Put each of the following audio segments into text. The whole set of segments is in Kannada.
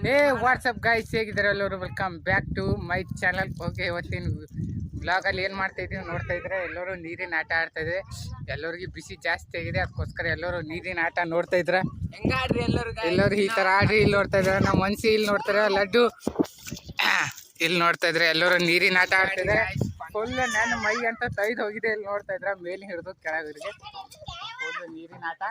ಹೇ ವಾಟ್ಸಪ್ ಗೈಸ್, ಹೇಗಿದ್ದಾರೆ ಎಲ್ಲರೂ? Welcome back to my channel. Okay, ಇವತ್ತಿನ ಬ್ಲಾಗಲ್ಲಿ ಏನು ಮಾಡ್ತಾ ಇದ್ದೀವಿ ನೋಡ್ತಾ ಇದ್ರೆ, ಎಲ್ಲರೂ ನೀರಿನ ಆಟ ಆಡ್ತಾ ಇದ್ರೆ, ಎಲ್ಲರಿಗೂ ಬಿಸಿ ಜಾಸ್ತಿ ಆಗಿದೆ. ಅದಕ್ಕೋಸ್ಕರ ಎಲ್ಲರೂ ನೀರಿನ ಆಟ ನೋಡ್ತಾ ಇದ್ರ. ಹೆಂಗಾಡ್ರಿ ಎಲ್ಲರೂ ಈ ತರ ಆಡ್ರಿ. ಇಲ್ಲಿ ನೋಡ್ತಾ ಇದ್ರೆ ನಮ್ಮ ಮನ್ಸಿ, ಇಲ್ಲಿ ನೋಡ್ತಾರೆ ಲಡ್ಡು, ಇಲ್ಲಿ ನೋಡ್ತಾ ಇದ್ರೆ ಎಲ್ಲರೂ ನೀರಿನ ಆಟ ಆಡ್ತಿದ್ರೆ. ಫುಲ್ ನನ್ನ ಮೈ ಅಂತ ತೈದು ಹೋಗಿದೆ. ಇಲ್ಲಿ ನೋಡ್ತಾ ಇದ್ರ ಮೇಲೆ ಹಿಡಿದು ಕೆಳಗರಿಗೆ ಫುಲ್ ನೀರಿನ ಆಟ.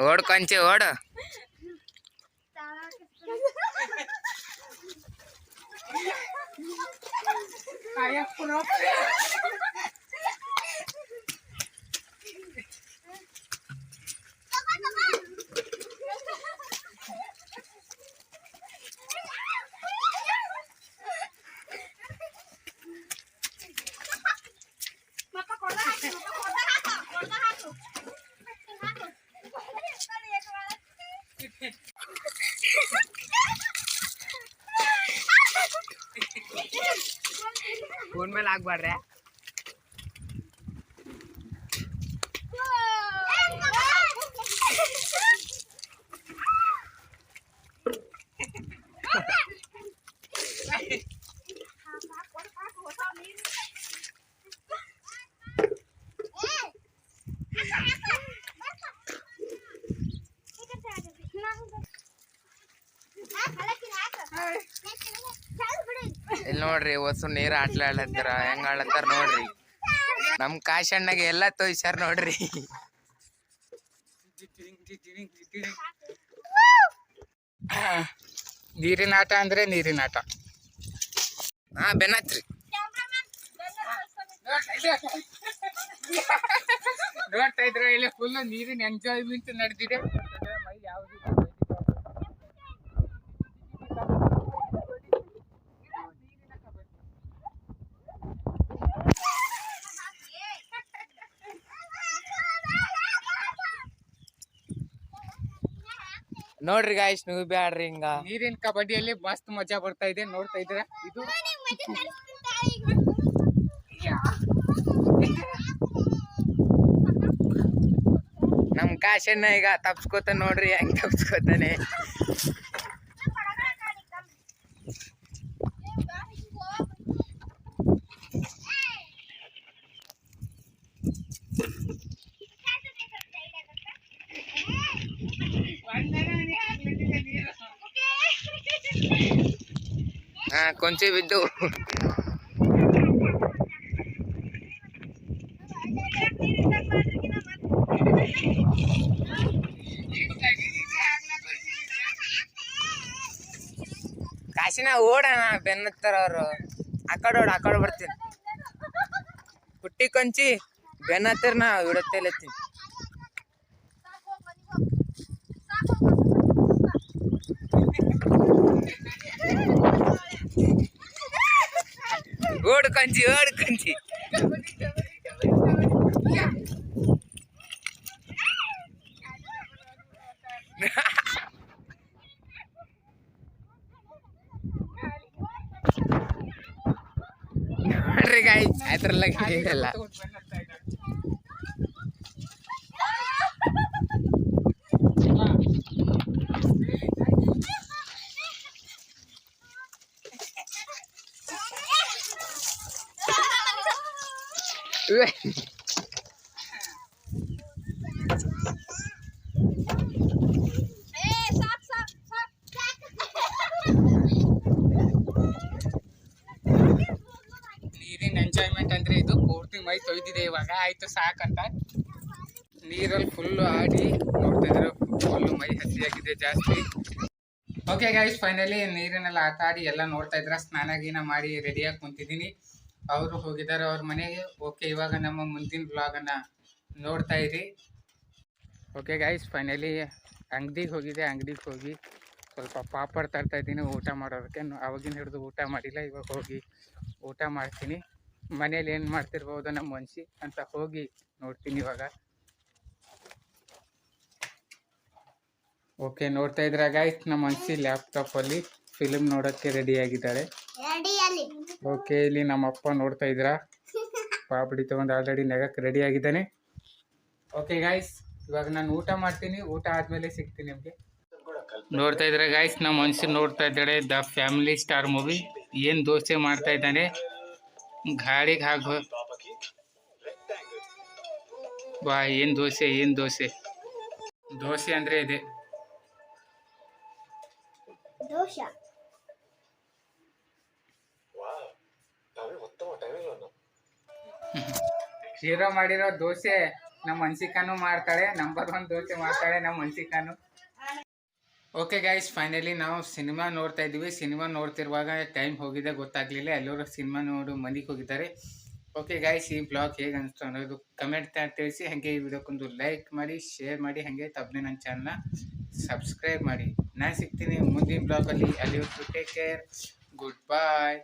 ಓಡ್ ಕಂಚೆ ಓಡ್. ಫೋನ್ ಮೇಲೆ ಆಗ್ಬಾರ್ರೆ. ಇಲ್ಲಿ ನೋಡ್ರಿ, ಹೊಸ ನೀರು ಆಡ್ಲಾಡ್ಲತ್ತಾರ. ಹೆಂಗ ಆಡ್ಲತ್ತಾರ ನೋಡ್ರಿ. ನಮ್ ಕಾಶಣ್ಣಗೆ ಎಲ್ಲಾ ತೋಯ್ಸಾರ ನೋಡ್ರಿ. ನೀರಿನ ಆಟ ಅಂದ್ರೆ ನೀರಿನ ಆಟ. ಹಾ, ಬೆನ್ನತ್ರಿ ನೋಡ್ತಾ ಇದ್ರೆ ಇಲ್ಲಿ ಫುಲ್ ನೀರಿನ ಎಂಜಾಯ್ಮೆಂಟ್ ನಡೆದಿದೆ. ಮೈ ಯಾವ್ದು ನೋಡ್ರಿ ಗಾಯ್ಸ್, ನೀವು ಬ್ಯಾಡ್ರಿ ಹಿಂಗ. ನೀರಿನ ಕಬಡ್ಡಿಯಲ್ಲಿ ಮಸ್ತ್ ಮಜಾ ಬರ್ತಾ ಇದೆ. ನೋಡ್ತಾ ಇದ್ರ ಇದು ನಮ್ ಕಾಶಣ್ಣ ಈಗ ತಪ್ಸ್ಕೊತಾನೆ ನೋಡ್ರಿ, ಹೆಂಗ್ ತಪ್ಸ್ಕೊತಾನೆ. ಹಾ, ಕೊಂಚೆ ಬಿದ್ದು. ಕಾಶಿನ ಓಡೋಣ, ಬೆನ್ನತ್ತಾರ ಅವ್ರು. ಆ ಕಡೆ ಬರ್ತೀನಿ. ಪುಟ್ಟಿ ಕೊಂಚಿ ಬೆನ್ನತ್ತಿರ ನಾ ಬಿಡತ್ತೇಲತ್ತೀನಿ. ಓಡ್ ಕಂಚಿ. ನೋಡ್ರಿ ಗಾಯ್ಸ್, ಅದ್ರಲ್ಲ ಇಲ್ಲ. ನೀರಿನ ಎಂಜಾಯ್ಮೆಂಟ್ ಅಂದ್ರೆ ಇದು. ಪೂರ್ತಿ ಮೈ ತೊಯ್ದಿದೆ ಇವಾಗ, ಆಯ್ತು ಸಾಕಂತ ನೀರಲ್ಲಿ ಫುಲ್ಲು ಆಡಿ ನೋಡ್ತಾ ಇದ್ರು. ಫುಲ್ಲು ಮೈ ಹಸಿಯಾಗಿದೆ ಜಾಸ್ತಿ. ಓಕೆ ಗೈಸ್, ಫೈನಲಿ ನೀರಿನೆಲ್ಲ ಆಟ ಆಡಿ ಎಲ್ಲ ನೋಡ್ತಾ ಇದ್ರ. ಸ್ನಾನ ಗೀನ ಮಾಡಿ ರೆಡಿಯಾಗಿ ಕುಂತಿದ್ದೀನಿ. ಅವರು ಹೋಗಿದ್ದಾರೆ ಅವ್ರ ಮನೆಗೆ. ಓಕೆ, ಇವಾಗ ನಮ್ಮ ಮುಂದಿನ ಬ್ಲಾಗನ್ನು ನೋಡ್ತಾ ಇರಿ. ಓಕೆ ಗೈಸ್, ಫೈನಲಿ ಅಂಗಡಿಗೆ ಹೋಗಿದೆ. ಅಂಗಡಿಗೆ ಹೋಗಿ ಸ್ವಲ್ಪ ಪಾಪಡ್ ತರ್ತಾ ಇದ್ದೀನಿ ಊಟ ಮಾಡೋದಕ್ಕೆ. ಅವಾಗಿನ ಹಿಡಿದು ಊಟ ಮಾಡಿಲ್ಲ, ಇವಾಗ ಹೋಗಿ ಊಟ ಮಾಡ್ತೀನಿ. ಮನೇಲಿ ಏನು ಮಾಡ್ತಿರ್ಬೋದು ನಮ್ಮ ಮನ್ಸಿ ಅಂತ ಹೋಗಿ ನೋಡ್ತೀನಿ ಇವಾಗ. ಓಕೆ, ನೋಡ್ತಾ ಇದ್ರ ಗೈಸ್, ನಮ್ಮ ಮನ್ಸಿ ಲ್ಯಾಪ್ಟಾಪಲ್ಲಿ ಫಿಲ್ಮ್ ನೋಡೋಕ್ಕೆ ರೆಡಿ ಆಗಿದ್ದಾಳೆ. ಓಕೆ, ಇಲ್ಲಿ ನಮ್ಮ ಅಪ್ಪ ನೋಡ್ತಾ ಇದ್ರ ಪಾಪಡಿ ತಗೊಂಡು ಆಲ್ರೆಡಿ ನೆಗಕ್ಕೆ ರೆಡಿ ಆಗಿದ್ದಾನೆ. ಓಕೆ ಗೈಸ್, ಇವಾಗ ನಾನು ಊಟ ಮಾಡ್ತೀನಿ. ಊಟ ಆದ್ಮೇಲೆ ಸಿಗ್ತೀನಿ ನಿಮಗೆ. ನೋಡ್ತಾ ಇದ್ರೆ ಗೈಸ್, ನಮ್ಮ ಮನ್ಸಿ ನೋಡ್ತಾ ಇದ್ದಾಳೆ ದ ಫ್ಯಾಮಿಲಿ ಸ್ಟಾರ್ ಮೂವಿ. ಏನು ದೋಸೆ ಮಾಡ್ತಾ ಇದ್ದಾನೆ ಗಾಡಿಗೆ ಹಾಕೋ. ಬಾ, ಏನು ದೋಸೆ, ಏನು ದೋಸೆ. ದೋಸೆ ಅಂದರೆ ಇದೆ. ಹೀರೋ ಮಾಡಿರೋ ದೋಸೆ ನಮ್ಮ ಹನ್ಸಿಕಾನು ಮಾಡ್ತಾಳೆ. ನಂಬರ್ 1 ದೋಸೆ ಮಾಡ್ತಾಳೆ ನಮ್ಮ ಹನ್ಸಿಕಾನು. ಓಕೆ ಗೈಸ್, ಫೈನಲಿ ನಾವು ಸಿನಿಮಾ ನೋಡ್ತಾ ಇದ್ದೀವಿ. ಸಿನಿಮಾ ನೋಡ್ತಿರುವಾಗ ಟೈಮ್ ಹೋಗಿದೆ ಗೊತ್ತಾಗಲಿಲ್ಲ. ಎಲ್ಲರೂ ಸಿನಿಮಾ ನೋಡು ಮನೆಗೆ ಹೋಗಿದ್ದಾರೆ. ಓಕೆ ಗೈಸ್, ಈ ಬ್ಲಾಗ್ ಹೇಗೆ ಅನಿಸ್ತು ಅನ್ನೋದು ಕಮೆಂಟ್ ತಿಳಿಸಿ. ಹಾಗೆ ಈ ವಿಡಿಯೋಕ್ಕೊಂದು ಲೈಕ್ ಮಾಡಿ, ಶೇರ್ ಮಾಡಿ, ಹಾಗೆ ತಪ್ಪದೆ ನನ್ನ ಚಾನಲ್ನ ಸಬ್ಸ್ಕ್ರೈಬ್ ಮಾಡಿ. ನಾನು ಸಿಗ್ತೀನಿ ಮುಂದಿನ ಬ್ಲಾಗಲ್ಲಿ. ಅಲ್ಲಿವರೆಗೂ ಟೇಕ್ ಕೇರ್, ಗುಡ್ ಬಾಯ್.